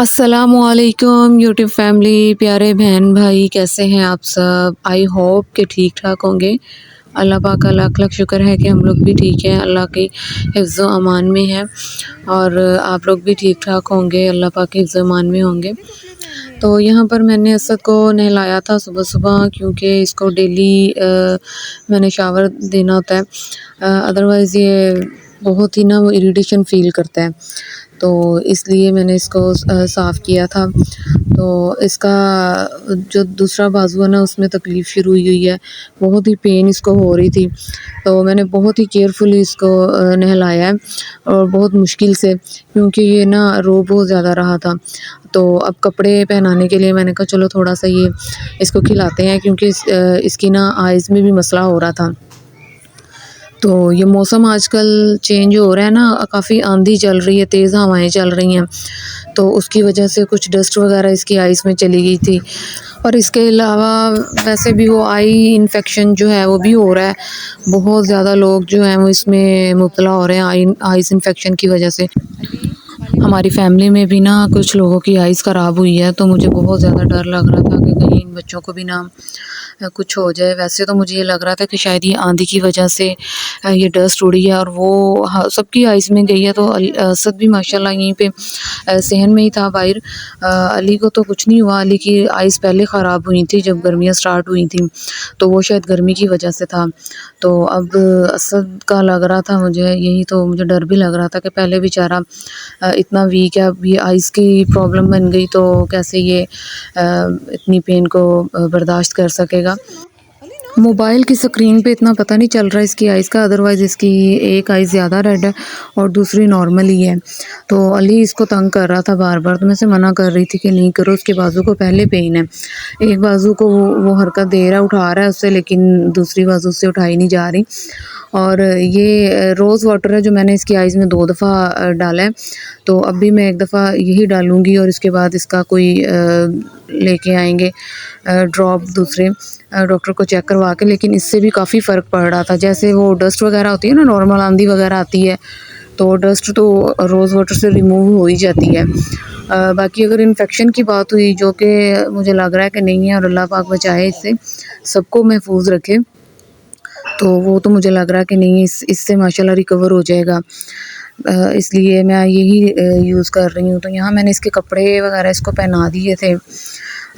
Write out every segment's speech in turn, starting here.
अस्सलामुअलैकुम YouTube family, प्यारे बहन भाई, कैसे हैं आप सब। आई होप कि ठीक ठाक होंगे। अल्लाह पाक का लाख लाख शुक्र है कि हम लोग भी ठीक हैं, अल्लाह के हिफ्ज़ अमान में हैं और आप लोग भी ठीक ठाक होंगे, अल्लाह पाक के हिफ्ज़ अमान में होंगे। तो यहाँ पर मैंने असद को नहलाया था सुबह सुबह, क्योंकि इसको डेली मैंने शावर देना होता है, अदरवाइज़ ये बहुत ही ना वो इरिटेशन फ़ील करता है, तो इसलिए मैंने इसको साफ़ किया था। तो इसका जो दूसरा बाजू है ना, उसमें तकलीफ़ शुरू हुई है, बहुत ही पेन इसको हो रही थी। तो मैंने बहुत ही केयरफुली इसको नहलाया है और बहुत मुश्किल से, क्योंकि ये ना रो बहुत ज़्यादा रहा था। तो अब कपड़े पहनाने के लिए मैंने कहा चलो थोड़ा सा ये इसको खिलाते हैं, क्योंकि इसकी ना आइज़ में भी मसला हो रहा था। तो ये मौसम आजकल चेंज हो रहा है ना, काफ़ी आंधी चल रही है, तेज़ हवाएं चल रही हैं, तो उसकी वजह से कुछ डस्ट वगैरह इसकी आइज़ में चली गई थी। और इसके अलावा वैसे भी वो आई इन्फेक्शन जो है वो भी हो रहा है, बहुत ज़्यादा लोग जो हैं वो इसमें मुब्तला हो रहे हैं आइज़ इन्फेक्शन की वजह से। हमारी फैमिली में भी ना कुछ लोगों की आइज़ ख़राब हुई है, तो मुझे बहुत ज़्यादा डर लग रहा था कि कहीं इन बच्चों को भी ना कुछ हो जाए। वैसे तो मुझे ये लग रहा था कि शायद ये आंधी की वजह से ये डस्ट उड़ी है और वो सबकी आइज़ में गई है। तो असद भी माशाल्लाह यहीं पे सहन में ही था बाहर। अली को तो कुछ नहीं हुआ, अली की आइज़ पहले ख़राब हुई थी जब गर्मियाँ स्टार्ट हुई थी, तो वो शायद गर्मी की वजह से था। तो अब असद का लग रहा था मुझे यही, तो मुझे डर भी लग रहा था कि पहले बेचारा इतना वीक है, अब ये आइज़ की प्रॉब्लम बन गई तो कैसे ये इतनी पेन को बर्दाश्त कर सकेगा। मोबाइल की स्क्रीन पे इतना पता नहीं चल रहा है इसकी आइज़ का, अदरवाइज़ इसकी एक आइज़ ज़्यादा रेड है और दूसरी नॉर्मल ही है। तो अली इसको तंग कर रहा था बार बार, तो मैं इसे मना कर रही थी कि नहीं करो, उसके बाजू को पहले पेन है, एक बाजू को वो हरकत दे रहा है, उठा रहा है उससे, लेकिन दूसरी बाजू से उठाई नहीं जा रही। और ये रोज़ वाटर है जो मैंने इसकी आइज़ में 2 दफ़ा डाला है, तो अब भी मैं 1 दफ़ा यही डालूँगी और इसके बाद इसका कोई लेके आएँगे ड्रॉप दूसरे डॉक्टर को चेक करवा के। लेकिन इससे भी काफ़ी फ़र्क पड़ रहा था, जैसे वो डस्ट वगैरह होती है ना, नॉर्मल आंधी वगैरह आती है, तो डस्ट तो रोज़ वाटर से रिमूव हो ही जाती है। बाकी अगर इन्फेक्शन की बात हुई, जो कि मुझे लग रहा है कि नहीं है और अल्लाह पाक बचाए इससे, सबको महफूज रखे, तो वो तो मुझे लग रहा है कि नहीं, इससे माशाल्लाह रिकवर हो जाएगा। इसलिए मैं यही यूज़ कर रही हूँ। तो यहाँ मैंने इसके कपड़े वगैरह इसको पहना दिए थे,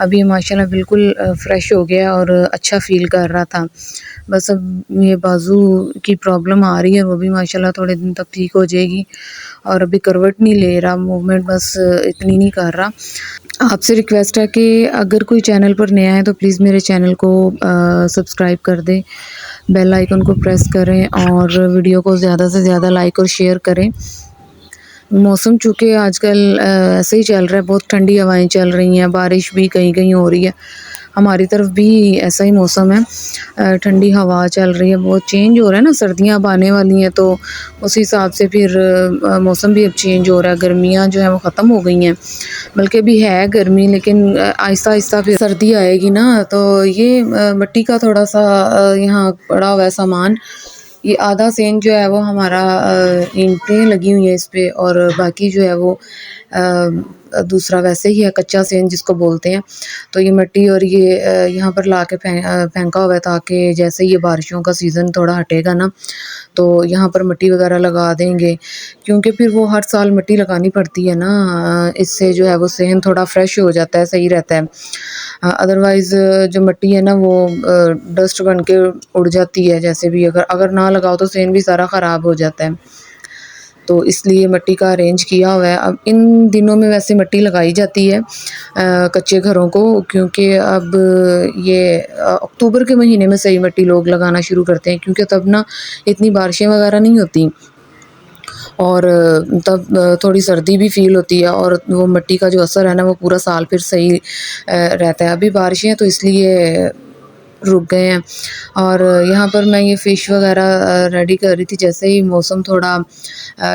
अभी ये माशाल्लाह बिल्कुल फ़्रेश हो गया और अच्छा फ़ील कर रहा था। बस अब ये बाजू की प्रॉब्लम आ रही है, वो भी माशाल्लाह थोड़े दिन तक ठीक हो जाएगी। और अभी करवट नहीं ले रहा, मूवमेंट बस इतनी नहीं कर रहा। आपसे रिक्वेस्ट है कि अगर कोई चैनल पर नया है तो प्लीज़ मेरे चैनल को सब्सक्राइब कर दें, बेल आइकन को प्रेस करें और वीडियो को ज़्यादा से ज़्यादा लाइक और शेयर करें। मौसम चूँकि आजकल ऐसे ही चल रहा है, बहुत ठंडी हवाएं चल रही हैं, बारिश भी कहीं कहीं हो रही है, हमारी तरफ भी ऐसा ही मौसम है, ठंडी हवा चल रही है, बहुत चेंज हो रहा है ना, सर्दियाँ अब आने वाली हैं, तो उस हिसाब से फिर मौसम भी अब चेंज हो रहा है। गर्मियाँ जो हैं वो ख़त्म हो गई हैं, बल्कि अभी है गर्मी, लेकिन आहिस्ता आहिस्ता फिर सर्दी आएगी ना। तो ये मिट्टी का थोड़ा सा यहाँ पड़ा हुआ है सामान, ये आधा सेंध जो है वो हमारा ईंटें लगी हुई हैं इस पे, और बाकी जो है वो दूसरा वैसे ही है, कच्चा सेंध जिसको बोलते हैं। तो ये मिट्टी और ये यहाँ पर ला के फेंका हुआ है, ताकि जैसे ये बारिशों का सीज़न थोड़ा हटेगा ना, तो यहाँ पर मिट्टी वगैरह लगा देंगे, क्योंकि फिर वो हर साल मिट्टी लगानी पड़ती है ना, इससे जो है वो सेहन थोड़ा फ्रेश हो जाता है, सही रहता है। अदरवाइज़ जो मिट्टी है ना वो डस्ट बन के उड़ जाती है, जैसे भी अगर अगर ना लगाओ तो सेहन भी सारा ख़राब हो जाता है। तो इसलिए मिट्टी का अरेंज किया हुआ है। अब इन दिनों में वैसे मिट्टी लगाई जाती है कच्चे घरों को, क्योंकि अब ये अक्टूबर के महीने में सही मिट्टी लोग लगाना शुरू करते हैं, क्योंकि तब ना इतनी बारिशें वगैरह नहीं होती और तब थोड़ी सर्दी भी फ़ील होती है, और वो मिट्टी का जो असर है ना वो पूरा साल फिर सही रहता है। अभी बारिशें हैं तो इसलिए रुक गए हैं। और यहाँ पर मैं ये फ़िश वगैरह रेडी कर रही थी, जैसे ही मौसम थोड़ा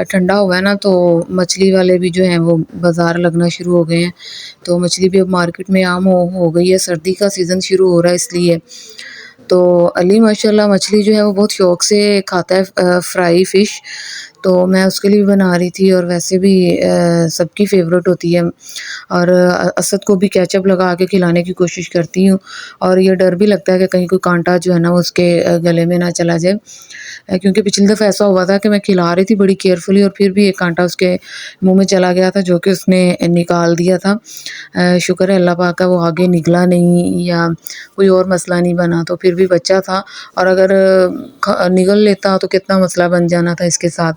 ठंडा हुआ है ना, तो मछली वाले भी जो हैं वो बाज़ार लगना शुरू हो गए हैं, तो मछली भी अब मार्केट में आम हो गई है, सर्दी का सीज़न शुरू हो रहा है इसलिए। तो अली माशाल्लाह मछली जो है वो बहुत शौक़ से खाता है फ्राई फ़िश, तो मैं उसके लिए भी बना रही थी और वैसे भी सबकी फ़ेवरेट होती है और असद को भी केचप लगा के खिलाने की कोशिश करती हूँ और ये डर भी लगता है कि कहीं कोई कांटा जो है ना वो उसके गले में ना चला जाए। क्योंकि पिछली दफ़ा ऐसा हुआ था कि मैं खिला रही थी बड़ी केयरफुली और फिर भी एक कांटा उसके मुँह में चला गया था जो कि उसने निकाल दिया था। शुक्र है अल्लाह पाक का वो आगे निकला नहीं या कोई और मसला नहीं बना, तो फिर भी बच्चा था और अगर निगल लेता तो कितना मसला बन जाना था इसके साथ,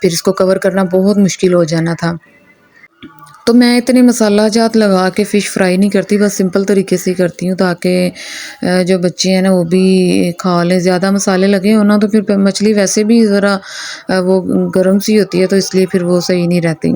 फिर इसको कवर करना बहुत मुश्किल हो जाना था। तो मैं इतने मसाला जात लगा के फ़िश फ्राई नहीं करती, बस सिंपल तरीके से ही करती हूँ ताकि जो बच्चे हैं ना वो भी खा लें। ज़्यादा मसाले लगे हो ना तो फिर मछली वैसे भी ज़रा वो गरम सी होती है, तो इसलिए फिर वो सही नहीं रहती।